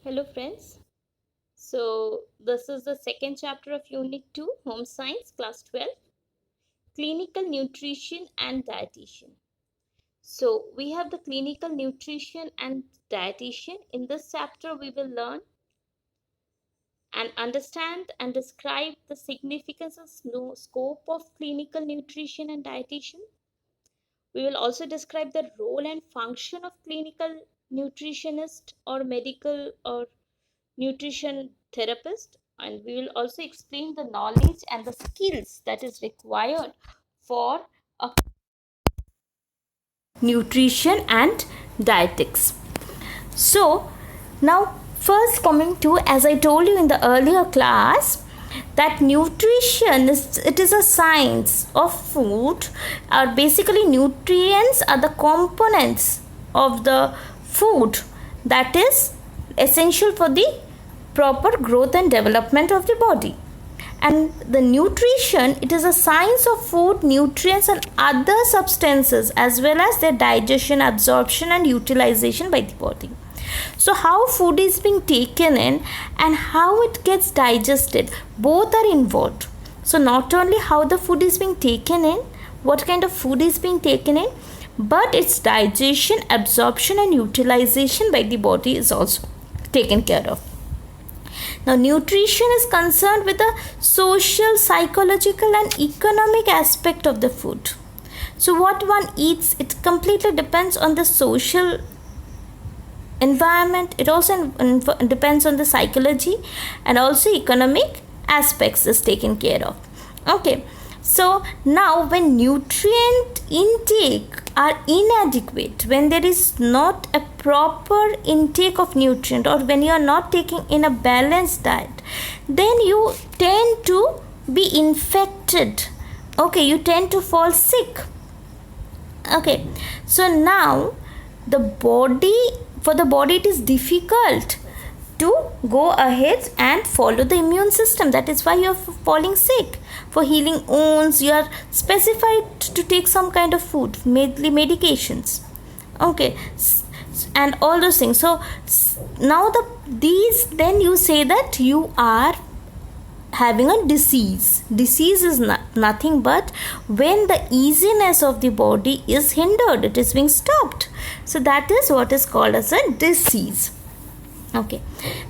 Hello friends. So this is the second chapter of Unit 2, Home Science, Class 12, Clinical Nutrition and Dietitian. So we have the Clinical Nutrition and Dietitian. In this chapter, we will learn and understand and describe the significance and scope of clinical nutrition and dietitian. We will also describe the role and function of clinical nutritionist or medical or nutrition therapist, and we will also explain the knowledge and the skills that is required for a nutrition and dietetics. So now first coming to, as I told you in the earlier class, that nutrition is a science of food, or basically nutrients are the components of the food that is essential for the proper growth and development of the body. And the nutrition, it is a science of food, nutrients and other substances, as well as their digestion, absorption and utilization by the body. So how food is being taken in and how it gets digested, both are involved. So not only how the food is being taken in, what kind of food is being taken in, but its digestion, absorption and utilization by the body is also taken care of. Now, nutrition is concerned with the social, psychological and economic aspect of the food. So what one eats, it completely depends on the social environment. It also depends on the psychology, and also economic aspects is taken care of. Okay. So now when nutrient intake are inadequate, when there is not a proper intake of nutrient, or when you are not taking in a balanced diet, then you tend to be infected. Okay, you tend to fall sick. Okay, so now for the body it is difficult to go ahead and follow the immune system. That is why you are falling sick. For healing wounds, you are specified to take some kind of food, mainly medications. Okay, and all those things. So now then you say that you are having a disease. Disease is nothing but when the easiness of the body is hindered, it is being stopped. So that is what is called as a disease. Okay,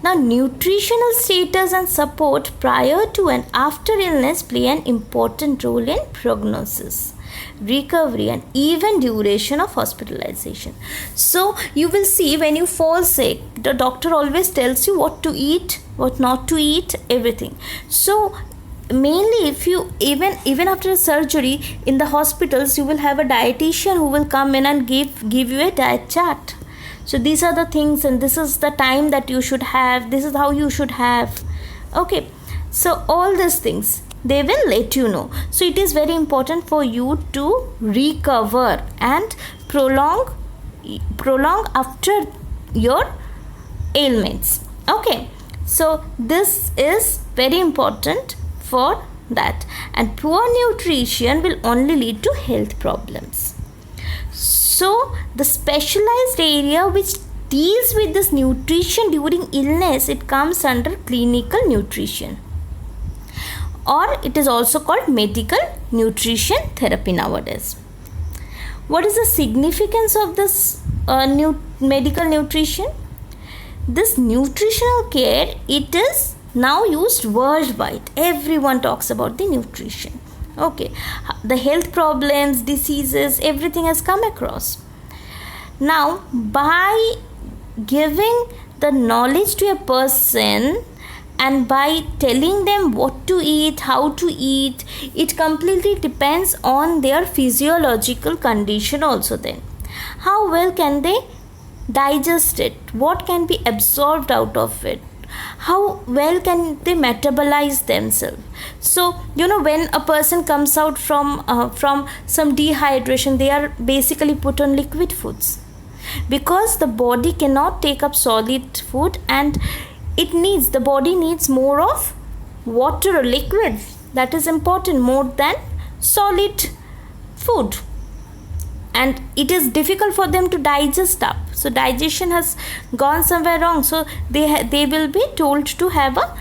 now nutritional status and support prior to and after illness play an important role in prognosis, recovery and even duration of hospitalization. So you will see, when you fall sick, the doctor always tells you what to eat, what not to eat, everything. So mainly, if you even after a surgery in the hospitals, you will have a dietitian who will come in and give you a diet chart. So these are the things, and this is the time that you should have, this is how you should have. Okay, so all these things they will let you know. So it is very important for you to recover and prolong after your ailments. Okay, so this is very important for that. And poor nutrition will only lead to health problems. So the specialized area which deals with this nutrition during illness, it comes under clinical nutrition, or it is also called medical nutrition therapy nowadays. What is the significance of this medical nutrition? This nutritional care, it is now used worldwide. Everyone talks about the nutrition. Okay, the health problems, diseases, everything has come across. Now, by giving the knowledge to a person and by telling them what to eat, how to eat, it completely depends on their physiological condition also. Then how well can they digest it, what can be absorbed out of it, how well can they metabolize themselves. So when a person comes out from some dehydration, they are basically put on liquid foods, because the body cannot take up solid food, and the body needs more of water or liquid. That is important more than solid food, and it is difficult for them to digest up. So digestion has gone somewhere wrong, so they will be told to have a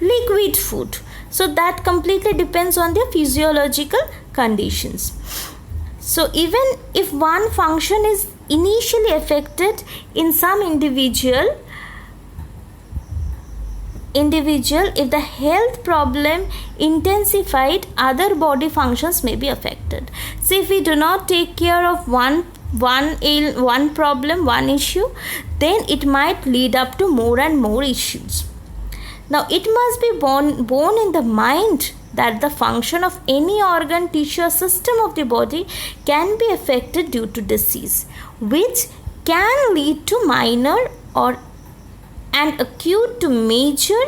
liquid food. So that completely depends on their physiological conditions. So even if one function is initially affected in some individual, if the health problem intensified, other body functions may be affected. So if we do not take care of one problem, one issue, then it might lead up to more and more issues. Now it must be borne in the mind that the function of any organ, tissue or system of the body can be affected due to disease, which can lead to minor and acute to major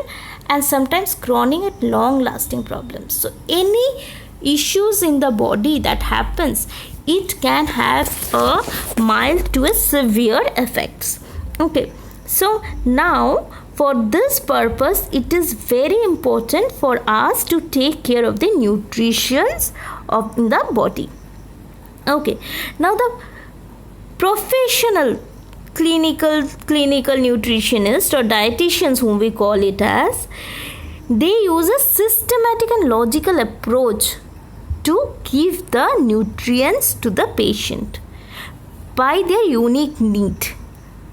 and sometimes chronic and long lasting problems. So any issues in the body that happens, it can have a mild to a severe effects. Okay, so now for this purpose, it is very important for us to take care of the nutrition of the body. Okay, now the professional clinical nutritionist or dietitians, whom we call it as, they use a systematic and logical approach to give the nutrients to the patient by their unique need.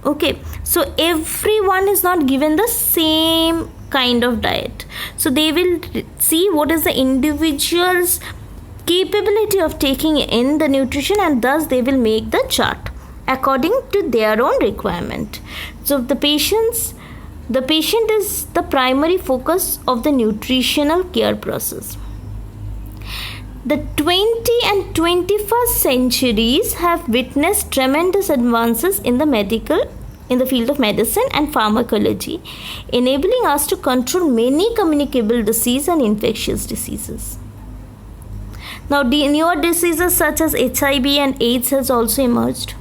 Okay, so everyone is not given the same kind of diet. So they will see what is the individual's capability of taking in the nutrition, and thus they will make the chart according to their own requirement. So the patient is the primary focus of the nutritional care process. The 20 and 21st centuries have witnessed tremendous advances in the field of medicine and pharmacology, enabling us to control many communicable diseases and infectious diseases. Now, newer diseases such as HIV and AIDS has also emerged.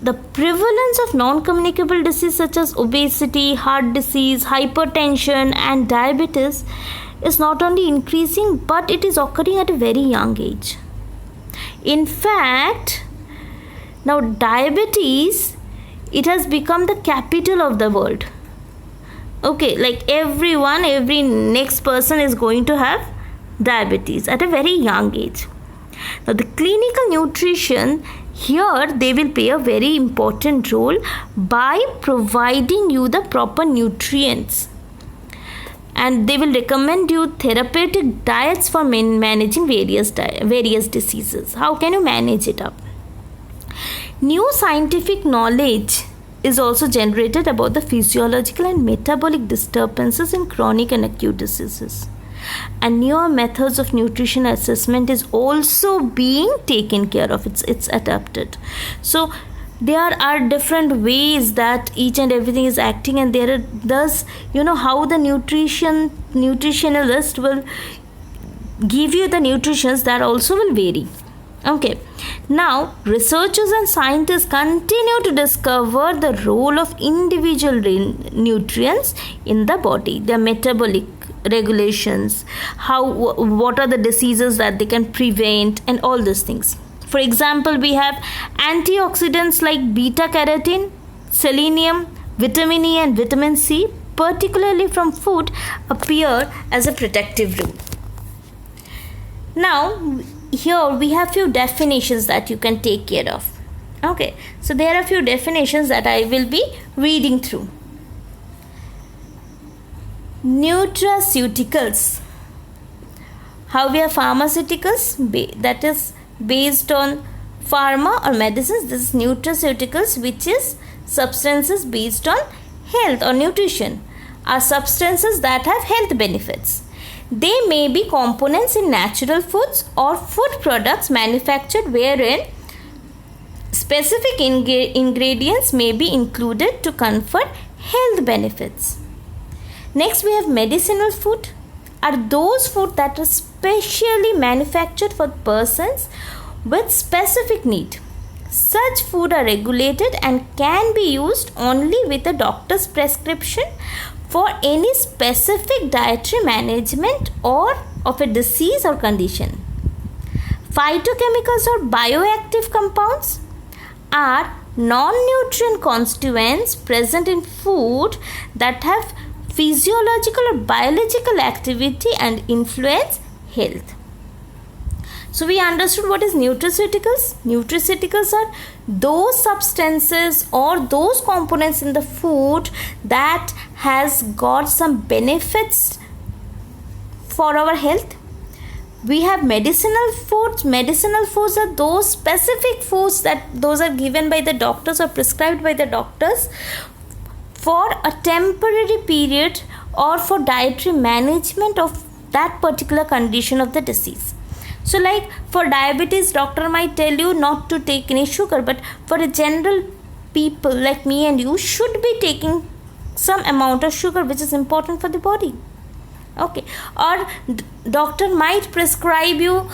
The prevalence of non-communicable diseases such as obesity, heart disease, hypertension and diabetes is not only increasing, but it is occurring at a very young age. In fact, now diabetes, it has become the capital of the world. Okay, like every next person is going to have diabetes at a very young age. Now the clinical nutrition, here they will play a very important role by providing you the proper nutrients, and they will recommend you therapeutic diets for managing various diseases. How can you manage it up? New scientific knowledge is also generated about the physiological and metabolic disturbances in chronic and acute diseases. And newer methods of nutrition assessment is also being taken care of. It's adapted. So there are different ways that each and everything is acting, and there are thus, how the nutritionalist will give you the nutritions, that also will vary. Okay, now researchers and scientists continue to discover the role of individual nutrients in the body, their metabolic regulations, what are the diseases that they can prevent, and all these things. For example, we have antioxidants like beta carotene, selenium, vitamin E and vitamin C, particularly from food, appear as a protective role. Now here we have few definitions that you can take care of. Okay, so there are few definitions that I will be reading through. Nutraceuticals. How we have pharmaceuticals, that is based on pharma or medicines. This is nutraceuticals, which is substances based on health or nutrition, are substances that have health benefits. They may be components in natural foods or food products manufactured wherein specific ingredients may be included to confer health benefits. Next, we have medicinal food, are those food that are specially manufactured for persons with specific need. Such food are regulated and can be used only with a doctor's prescription for any specific dietary management or of a disease or condition. Phytochemicals or bioactive compounds are non-nutrient constituents present in food that have physiological or biological activity and influence health. So we understood what is nutraceuticals. Nutraceuticals are those substances or those components in the food that has got some benefits for our health. We have medicinal foods. Medicinal foods are those specific foods that those are given by the doctors or prescribed by the doctors for a temporary period or for dietary management of that particular condition of the disease. So like for diabetes, doctor might tell you not to take any sugar, but for a general people like me and you should be taking some amount of sugar which is important for the body. Okay, or doctor might prescribe you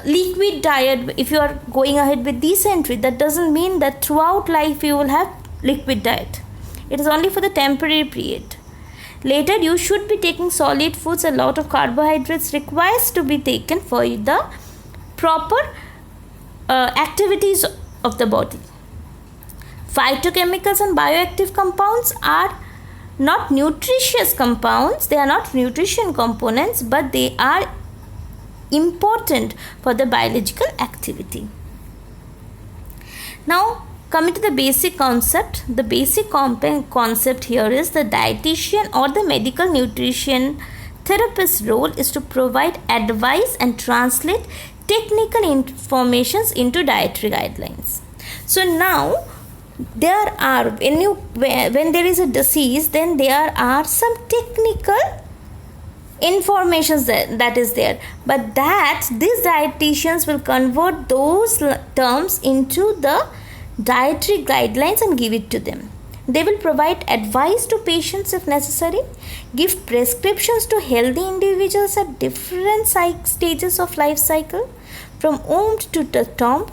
liquid diet if you are going ahead with dysentery. That doesn't mean that throughout life you will have liquid diet. It is only for the temporary period. Later you should be taking solid foods. A lot of carbohydrates requires to be taken for the proper activities of the body. Phytochemicals and bioactive compounds are not nutritious compounds. They are not nutrition components, but they are important for the biological activity. Now coming to the basic concept, the basic concept here is the dietitian or the medical nutrition therapist's role is to provide advice and translate technical informations into dietary guidelines. So now there are, when there is a disease, then there are some technical information that is there, but that these dietitians will convert those terms into the dietary guidelines and give it to them. They will provide advice to patients if necessary, give prescriptions to healthy individuals at different stages of life cycle from womb to the tomb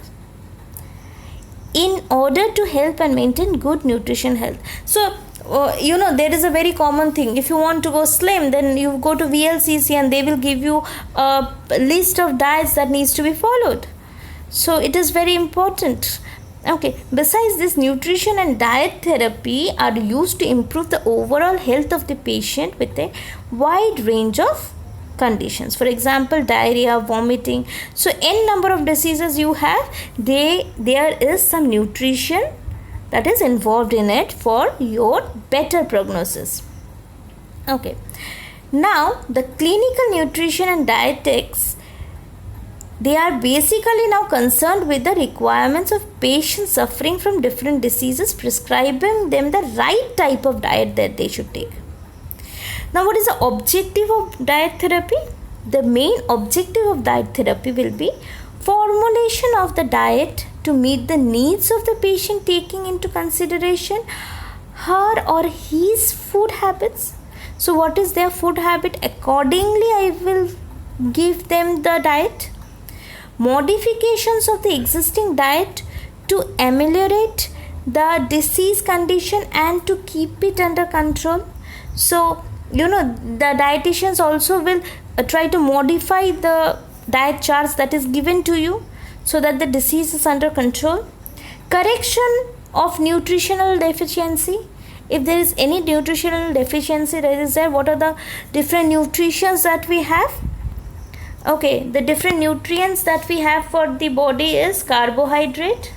in order to help and maintain good nutrition health. So there is a very common thing. If you want to go slim, then you go to VLCC and they will give you a list of diets that needs to be followed. So it is very important. Okay, besides this, nutrition and diet therapy are used to improve the overall health of the patient with a wide range of conditions. For example, diarrhea, vomiting. So n number of diseases you have, there is some nutrition that is involved in it for your better prognosis. Okay, now the clinical nutrition and dietetics, they are basically now concerned with the requirements of patients suffering from different diseases, prescribing them the right type of diet that they should take. Now, what is the objective of diet therapy? The main objective of diet therapy will be formulation of the diet to meet the needs of the patient, taking into consideration her or his food habits. So, what is their food habit? Accordingly, I will give them the diet. Modifications of the existing diet to ameliorate the disease condition and to keep it under control. So the dietitians also will try to modify the diet charts that is given to you so that the disease is under control. Correction of nutritional deficiency. If there is any nutritional deficiency that is there, what are the different nutrients that we have? Okay, the different nutrients that we have for the body is carbohydrate,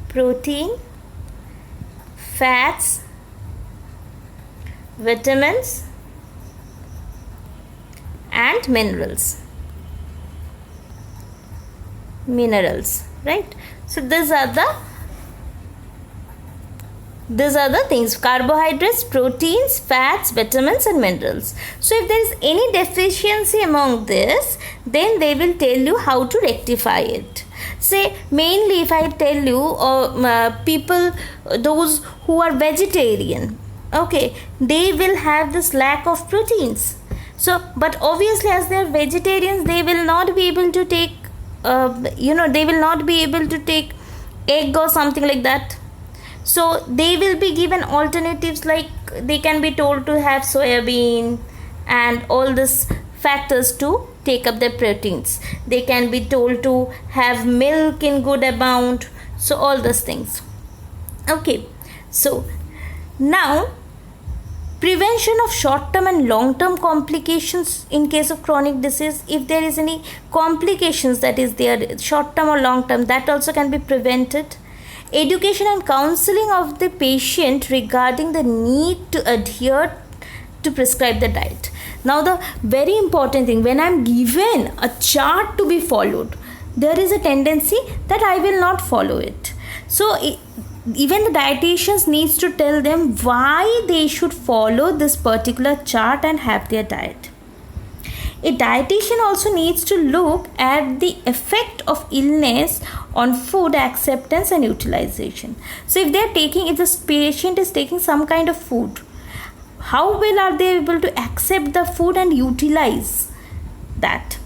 protein, fats, vitamins and minerals, right? So these are the things: carbohydrates, proteins, fats, vitamins and minerals. So if there is any deficiency among this, then they will tell you how to rectify it. Say mainly if I tell you people, those who are vegetarian, okay, they will have this lack of proteins. So, but obviously as they are vegetarians, they will not be able to take, egg or something like that. So they will be given alternatives, like they can be told to have soybean and all these factors to take up their proteins. They can be told to have milk in good amount. So all those things. Okay, so now prevention of short-term and long-term complications in case of chronic disease. If there is any complications that is there, short-term or long-term, that also can be prevented. Education and counseling of the patient regarding the need to adhere to prescribe the diet. Now the very important thing, when I am given a chart to be followed, there is a tendency that I will not follow it. So even the dietitians needs to tell them why they should follow this particular chart and have their diet. A dietitian also needs to look at the effect of illness on food acceptance and utilization. So if the patient is taking some kind of food, how well are they able to accept the food and utilize that?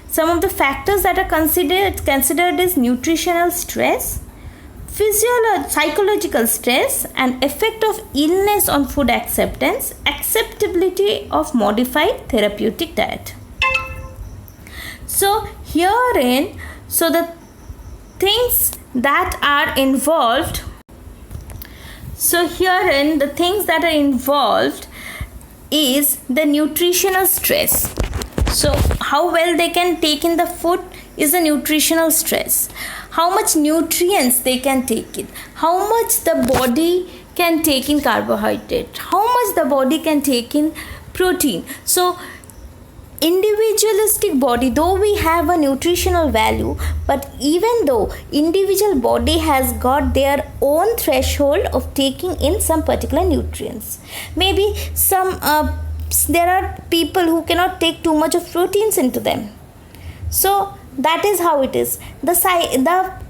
Some of the factors that are considered is nutritional stress, psychological stress, and effect of illness on food acceptance, acceptability of modified therapeutic diet. So herein, so the things that are involved, is the nutritional stress. So how well they can take in the food is the nutritional stress. How much nutrients they can take in, how much the body can take in carbohydrate, how much the body can take in protein. So individualistic body, though we have a nutritional value, but even though individual body has got their own threshold of taking in some particular nutrients. Maybe there are people who cannot take too much of proteins into them. So that is how it is. The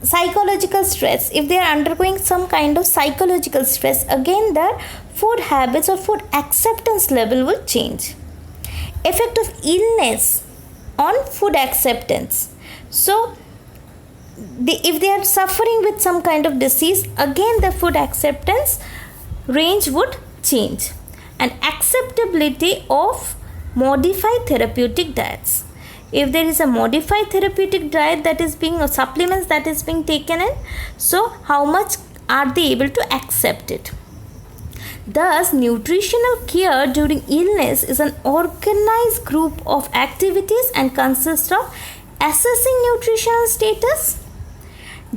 psychological stress, if they are undergoing some kind of psychological stress, again their food habits or food acceptance level will change. Effect of illness on food acceptance. So if they are suffering with some kind of disease, again the food acceptance range would change. And acceptability of modified therapeutic diets. If there is a modified therapeutic diet that is being, or supplements that is being taken in, so how much are they able to accept it? Thus, nutritional care during illness is an organized group of activities and consists of assessing nutritional status,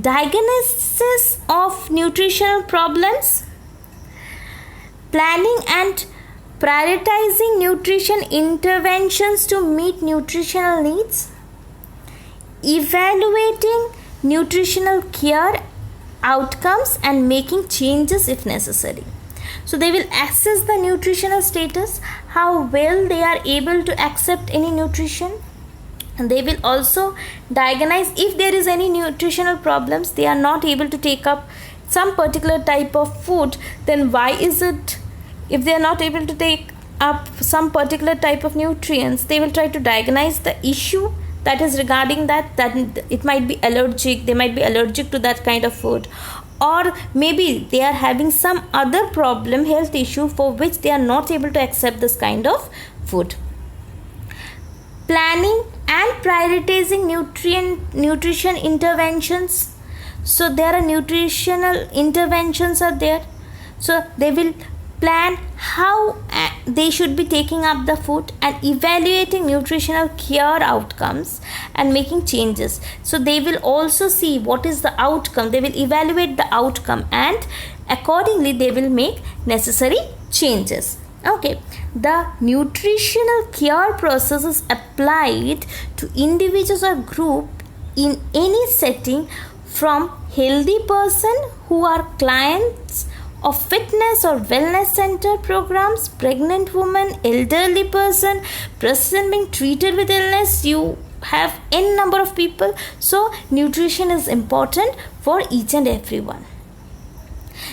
diagnosis of nutritional problems, planning and prioritizing nutrition interventions to meet nutritional needs, evaluating nutritional care outcomes and making changes if necessary. So they will assess the nutritional status, how well they are able to accept any nutrition, and they will also diagnose if there is any nutritional problems, they are not able to take up some particular type of food, then why is it? If they are not able to take up some particular type of nutrients, they will try to diagnose the issue that is regarding that it might be allergic, they might be allergic to that kind of food, or maybe they are having some other problem, health issue, for which they are not able to accept this kind of food. Planning and prioritizing nutrition interventions. So there are nutritional interventions are there. So they will plan how they should be taking up the food and evaluating nutritional care outcomes and making changes. So they will also see what is the outcome, they will evaluate the outcome and accordingly they will make necessary changes. Okay, the nutritional care process is applied to individuals or group in any setting, from healthy person who are clients of fitness or wellness center programs, pregnant woman, elderly person being treated with illness. You have n number of people. So nutrition is important for each and everyone.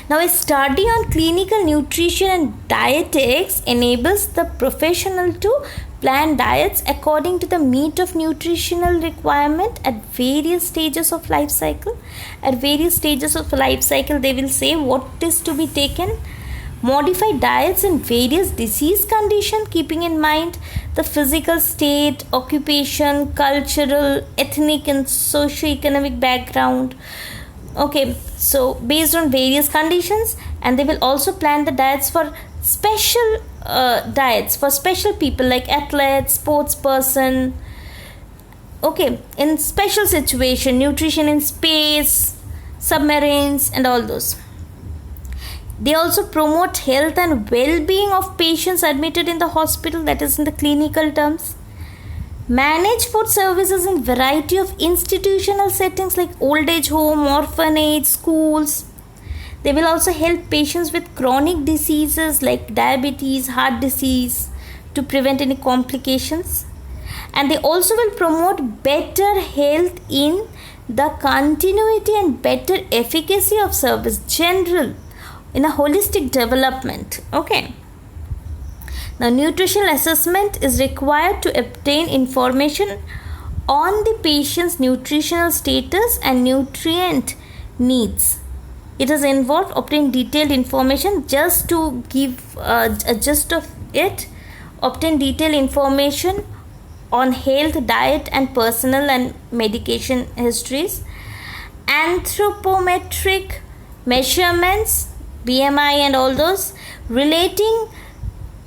Now, a study on clinical nutrition and dietetics enables the professional to plan diets according to the meet of nutritional requirement at various stages of life cycle. At various stages of life cycle, they will say what is to be taken. Modify diets in various disease conditions, keeping in mind the physical state, occupation, cultural, ethnic, and socio-economic background. Okay, so based on various conditions, and they will also plan the diets for special diets for special people like athletes, sports person. Okay, in special situation, nutrition in space, submarines, and all those. They also promote health and well-being of patients admitted in the hospital, that is in the clinical terms. Manage food services in variety of institutional settings like old age home, orphanage, schools. They will also help patients with chronic diseases like diabetes, heart disease to prevent any complications. And they also will promote better health in the continuity and better efficacy of service general in a holistic development. Okay. Now, nutritional assessment is required to obtain information on the patient's nutritional status and nutrient needs. It is involved obtain detailed information. Just to give a gist of it, obtain detailed information on health, diet, and personal and medication histories. Anthropometric measurements, BMI and all those, relating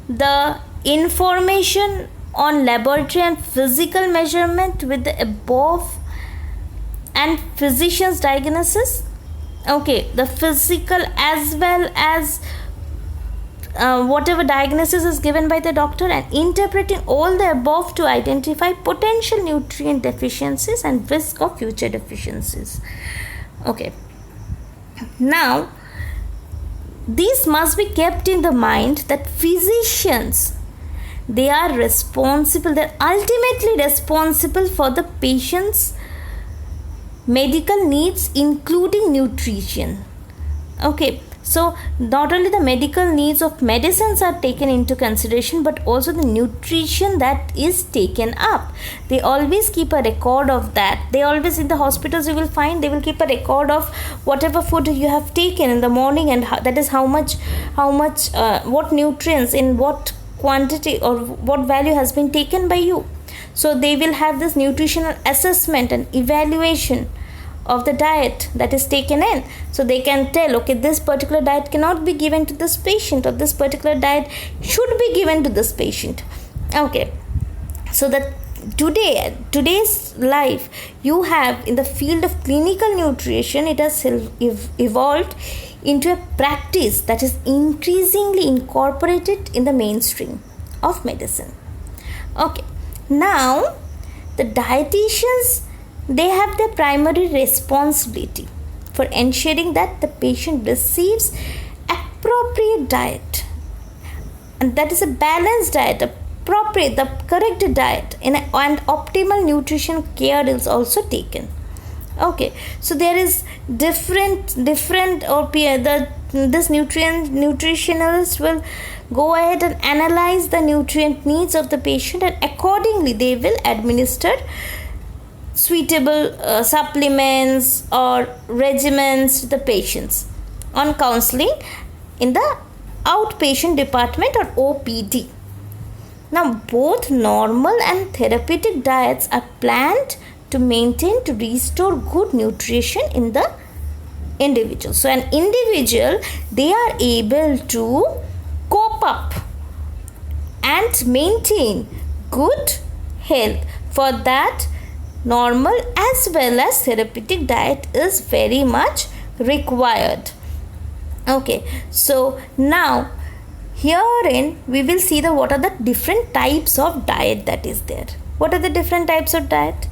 the information on laboratory and physical measurement with the above and physician's diagnosis. Okay, the physical as well as whatever diagnosis is given by the doctor, and interpreting all the above to identify potential nutrient deficiencies and risk of future deficiencies. Okay, now these must be kept in the mind that physicians, they are ultimately responsible for the patient's medical needs, including nutrition. Okay, so not only the medical needs of medicines are taken into consideration, but also the nutrition that is taken up. They always keep a record of that. They always, in the hospitals you will find, they will keep a record of whatever food you have taken in the morning, and that is how much what nutrients in what quantity or what value has been taken by you. So they will have this nutritional assessment and evaluation of the diet that is taken in, so they can tell, okay, this particular diet cannot be given to this patient, or this particular diet should be given to this patient. Okay, so that today's life, you have in the field of clinical nutrition, it has evolved into a practice that is increasingly incorporated in the mainstream of medicine. Okay, now the dietitians, they have the primary responsibility for ensuring that the patient receives appropriate diet, and that is a balanced diet, the correct diet, and optimal nutrition care is also taken. Okay, so there is different this nutritionalist will go ahead and analyze the nutrient needs of the patient, and accordingly they will administer suitable supplements or regimens to the patients on counseling in the outpatient department or OPD. Now, both normal and therapeutic diets are planned to restore good nutrition in the individual. So an individual, they are able to cope up and maintain good health. For that, normal as well as therapeutic diet is very much required. Okay, so now herein we will see what are the different types of diet that is there. What are the different types of diet?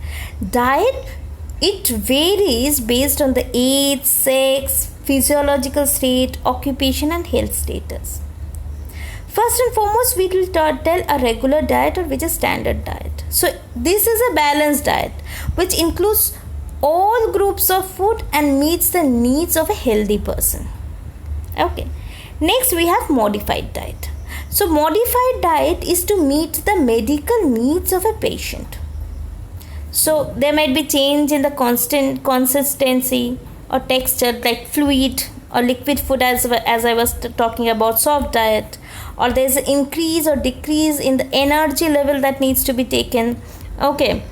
It varies based on the age, sex, physiological state, occupation, and health status. First and foremost, we will tell a regular diet, or which is standard diet. So this is a balanced diet which includes all groups of food and meets the needs of a healthy person. Okay. Next we have modified diet. So modified diet is to meet the medical needs of a patient. So there might be change in the constant consistency or texture, like fluid or liquid food, as I was talking about soft diet, or there is an increase or decrease in the energy level that needs to be taken. Okay,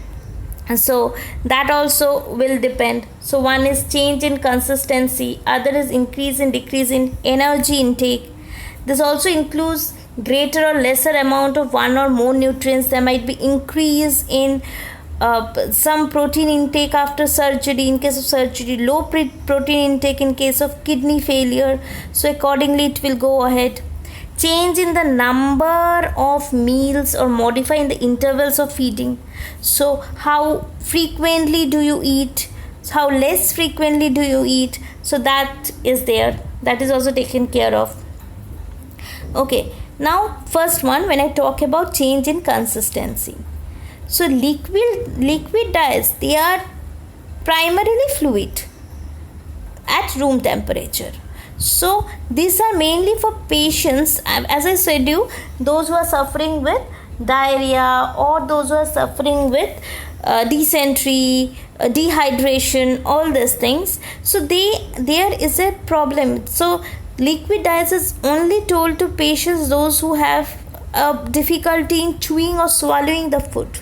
and so that also will depend. So one is change in consistency, other is increase and decrease in energy intake. This also includes greater or lesser amount of one or more nutrients. There might be increase in some protein intake after surgery in case of surgery, low protein intake in case of kidney failure, so accordingly it will go ahead. Change in the number of meals or modify in the intervals of feeding. So how frequently do you eat, how less frequently do you eat, so that is there, that is also taken care of. Okay, now first one, when I talk about change in consistency. So liquid diets, they are primarily fluid at room temperature. So these are mainly for patients, as I said you, those who are suffering with diarrhea or those who are suffering with dysentery, dehydration, all these things. So there is a problem. So liquid diets is only told to patients those who have difficulty in chewing or swallowing the food.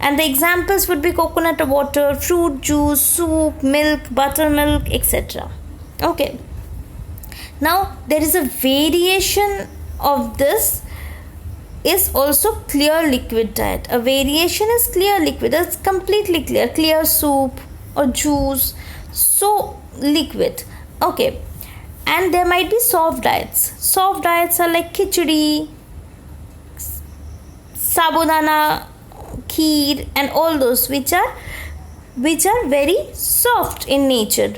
And the examples would be coconut water, fruit juice, soup, milk, buttermilk, etc. Okay. Now there is a variation of this is also clear liquid diet. A variation is clear liquid. That's completely clear. Clear soup or juice. So liquid. Okay. And there might be soft diets. Soft diets are like khichdi, sabudana, kheer, and all those which are very soft in nature.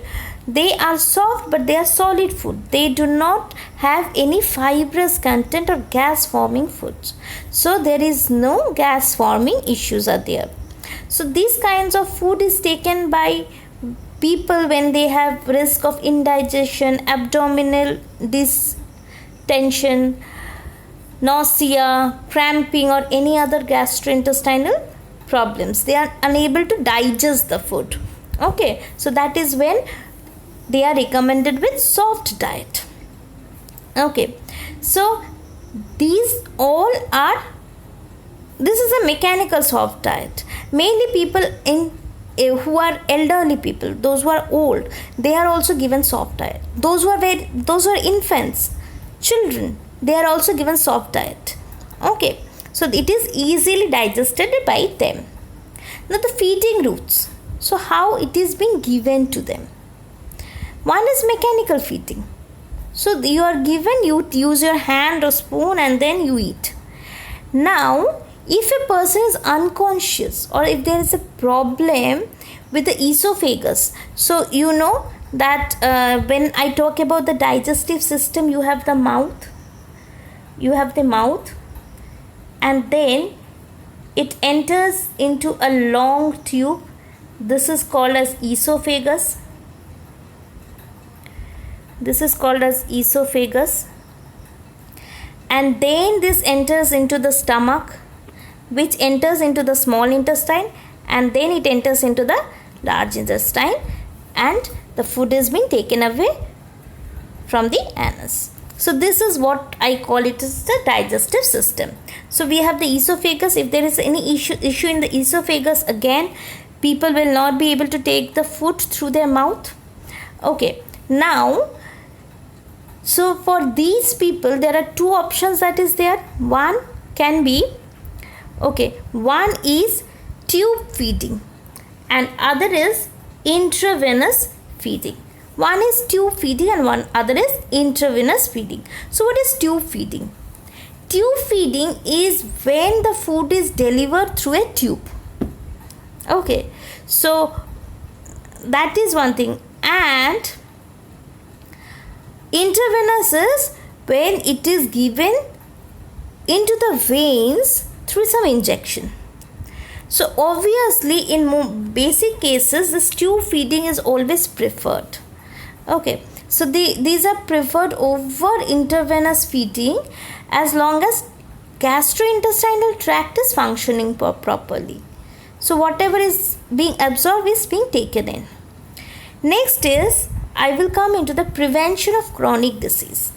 They are soft, but they are solid food. They do not have any fibrous content or gas forming foods. So there is no gas forming issues are there. So these kinds of food is taken by people when they have risk of indigestion, abdominal distension, nausea, cramping, or any other gastrointestinal problems. They are unable to digest the food. Okay, so that is when they are recommended with soft diet. Okay, so these all are, this is a mechanical soft diet. Mainly people in who are elderly people, those who are old, they are also given soft diet. Those who are infants, children, they are also given soft diet. Okay, so it is easily digested by them. Now the feeding routes, so how it is being given to them. One is mechanical feeding. So you are given, you use your hand or spoon and then you eat. Now if a person is unconscious or if there is a problem with the esophagus, so you know that when I talk about the digestive system, you have the mouth, and then it enters into a long tube. This is called as esophagus. And then this enters into the stomach, which enters into the small intestine, and then it enters into the large intestine, and the food is being taken away from the anus. So this is what I call it as the digestive system. So we have the esophagus. If there is any issue in the esophagus, again people will not be able to take the food through their mouth. Okay, now so for these people there are two options that is there. One can be, one is tube feeding and other is intravenous feeding. One is tube feeding and one other is intravenous feeding. So what is tube feeding? Tube feeding is when the food is delivered through a tube. Okay, so that is one thing. And intravenous is when it is given into the veins through some injection. So obviously in basic cases this tube feeding is always preferred. Okay, So these are preferred over intravenous feeding as long as gastrointestinal tract is functioning properly. So whatever is being absorbed is being taken in. Next is, I will come into the prevention of chronic disease.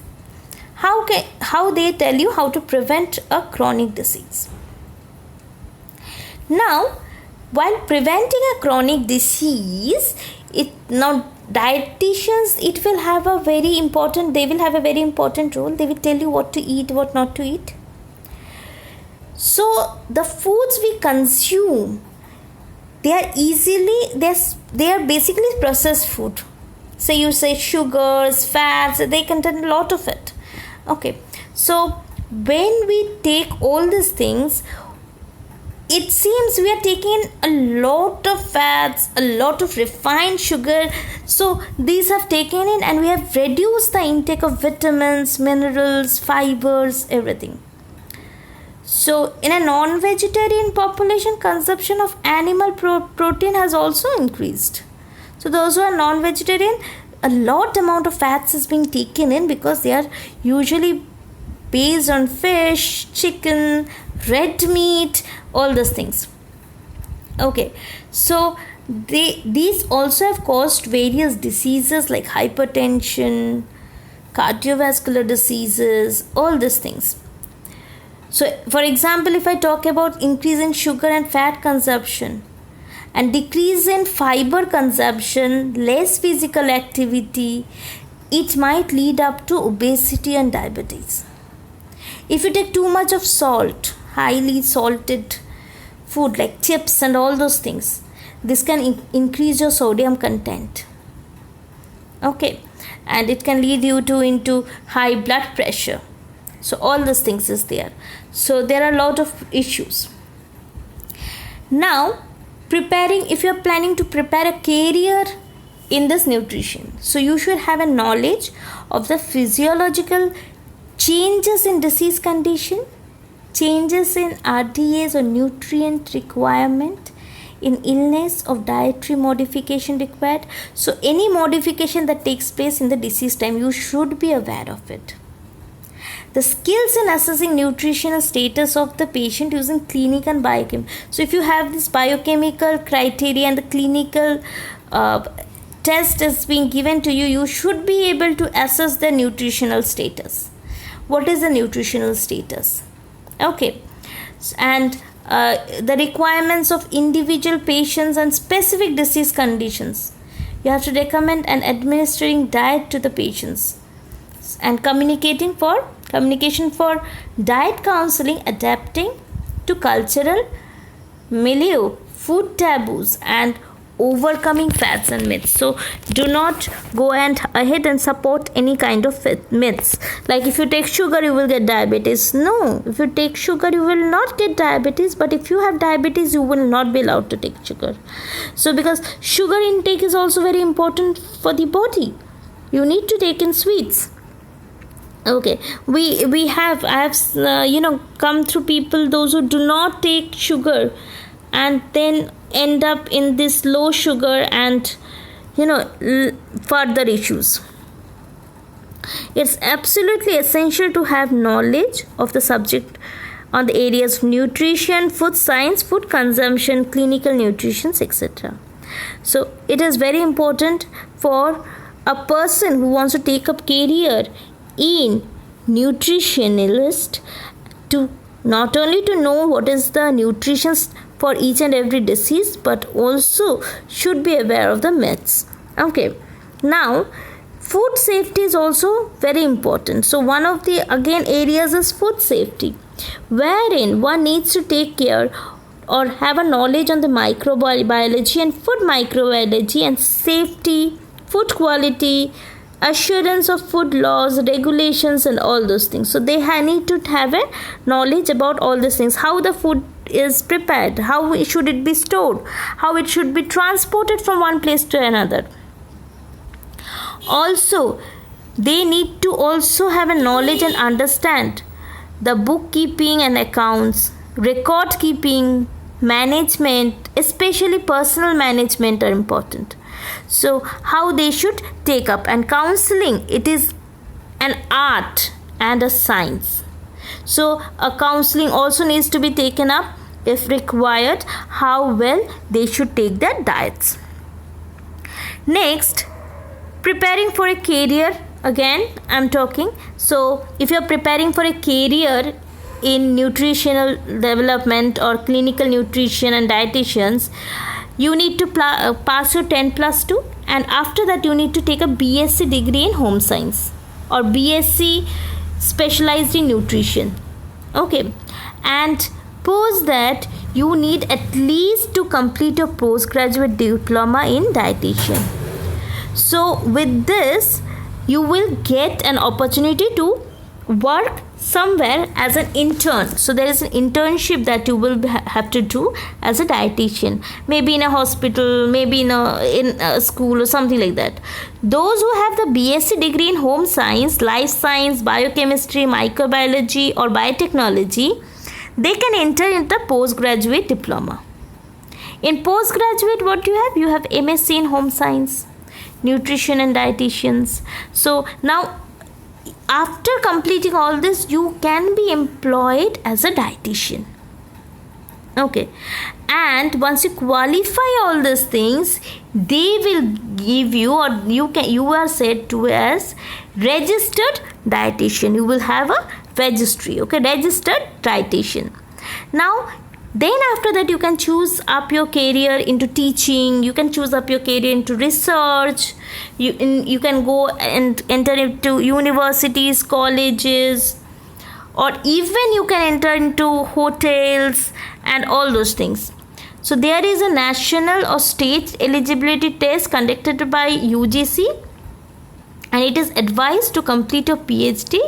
How they tell you how to prevent a chronic disease. Now, while preventing a chronic disease, dietitians, they will have a very important role. They will tell you what to eat, what not to eat. So the foods we consume, they are basically processed food. Say you say sugars, fats, they contain a lot of it. Okay, so when we take all these things, it seems we are taking a lot of fats, a lot of refined sugar. So these have taken in, and we have reduced the intake of vitamins, minerals, fibers, everything. So in a non-vegetarian population, consumption of animal protein has also increased. So those who are non-vegetarian, a lot amount of fats is being taken in because they are usually based on fish, chicken, red meat, all those things. Okay, so these also have caused various diseases like hypertension, cardiovascular diseases, all these things. So for example, if I talk about increase in sugar and fat consumption and decrease in fiber consumption, less physical activity, it might lead up to obesity and diabetes. If you take too much of salt, highly salted food like chips and all those things, this can increase your sodium content. Okay, and it can lead you into high blood pressure. So all these things is there. So there are a lot of issues. Now, if you are planning to prepare a career in this nutrition, so you should have a knowledge of the physiological changes in disease condition, changes in RDAs or nutrient requirement, in illness of dietary modification required. So any modification that takes place in the disease time, you should be aware of it. The skills in assessing nutritional status of the patient using clinical and biochem. So if you have this biochemical criteria and the clinical test is being given to you, you should be able to assess the nutritional status. What is the nutritional status? Okay, and the requirements of individual patients and specific disease conditions. You have to recommend and administering diet to the patients, and communication for diet counseling, adapting to cultural milieu, food taboos, and overcoming fads and myths. So do not go ahead and support any kind of myths like if you take sugar you will get diabetes. No, if you take sugar you will not get diabetes, but if you have diabetes you will not be allowed to take sugar. So because sugar intake is also very important for the body, you need to take in sweets. Okay, I have come through people, those who do not take sugar and then end up in this low sugar and further issues. It's absolutely essential to have knowledge of the subject on the areas of nutrition, food science, food consumption, clinical nutrition, etc. So it is very important for a person who wants to take up career in nutritionist to not only to know what is the nutrition for each and every disease, but also should be aware of the myths. Okay, now food safety is also very important. So one of the areas is food safety, wherein one needs to take care or have a knowledge on the microbiology and food microbiology and safety, food quality, assurance of food laws, regulations, and all those things. So they need to have a knowledge about all these things, how the food is prepared, how should it be stored, how it should be transported from one place to another. Also, they need to also have a knowledge and understand the bookkeeping and accounts, record keeping, management, especially personal management are important. So how they should take up, and counseling, it is an art and a science. So a counseling also needs to be taken up if required, how well they should take their diets. Next, preparing for a career, again I'm talking. So if you're preparing for a career in nutritional development or clinical nutrition and dietitians, you need to pass your 10+2, and after that you need to take a BSc degree in home science or BSc specialized in nutrition. Okay, and post that you need at least to complete your postgraduate diploma in dietitian. So with this you will get an opportunity to work somewhere as an intern. So there is an internship that you will have to do as a dietitian, maybe in a hospital, maybe in a school or something like that. Those who have the BSc degree in home science, life science, biochemistry, microbiology or biotechnology, they can enter in the postgraduate diploma. In postgraduate, what you have MSc in home science, nutrition and dietitians. So now after completing all this, you can be employed as a dietitian. Okay, and once you qualify all these things, they will give you, or you are said to as registered dietitian. You will have a registry. Okay, registered dietitian. Now then after that you can choose up your career into teaching, you can choose up your career into research, you can go and enter into universities, colleges, or even you can enter into hotels and all those things. So there is a national or state eligibility test conducted by UGC, and it is advised to complete your PhD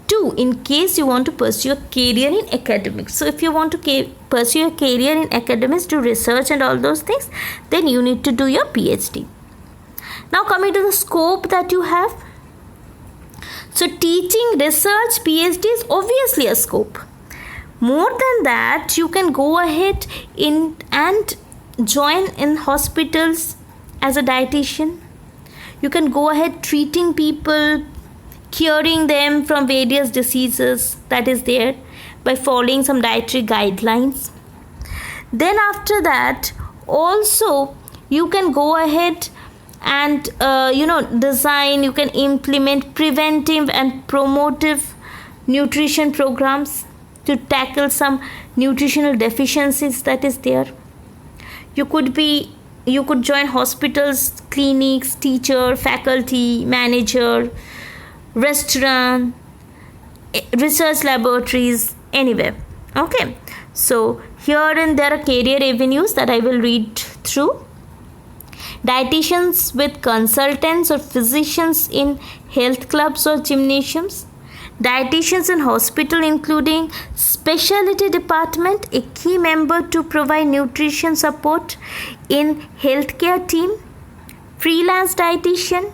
too, in case you want to pursue a career in academics. So if you want to pursue a career in academics, do research and all those things, then you need to do your PhD. Now coming to the scope that you have. So teaching, research, PhD is obviously a scope. More than that, you can go ahead and join in hospitals as a dietitian. You can go ahead treating people, curing them from various diseases that is there by following some dietary guidelines. Then after that also you can go ahead and design, you can implement preventive and promotive nutrition programs to tackle some nutritional deficiencies that is there. You could join hospitals, clinics, teacher, faculty, manager, restaurant, research laboratories, anywhere. Okay, so herein there are career avenues that I will read through. Dietitians with consultants or physicians in health clubs or gymnasiums. Dietitians in hospital including specialty department, a key member to provide nutrition support in healthcare team. Freelance dietitian.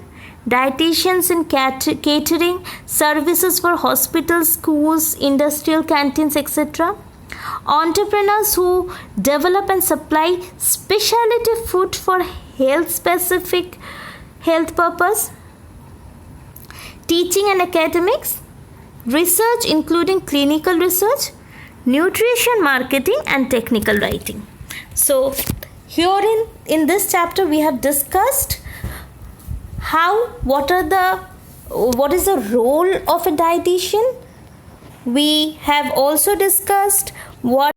Dietitians in catering services for hospitals, schools, industrial canteens, etc. Entrepreneurs who develop and supply specialty food for health-specific health purpose. Teaching and academics. Research including clinical research, nutrition marketing and technical writing. So here in this chapter we have discussed what is the role of a dietitian. We have also discussed what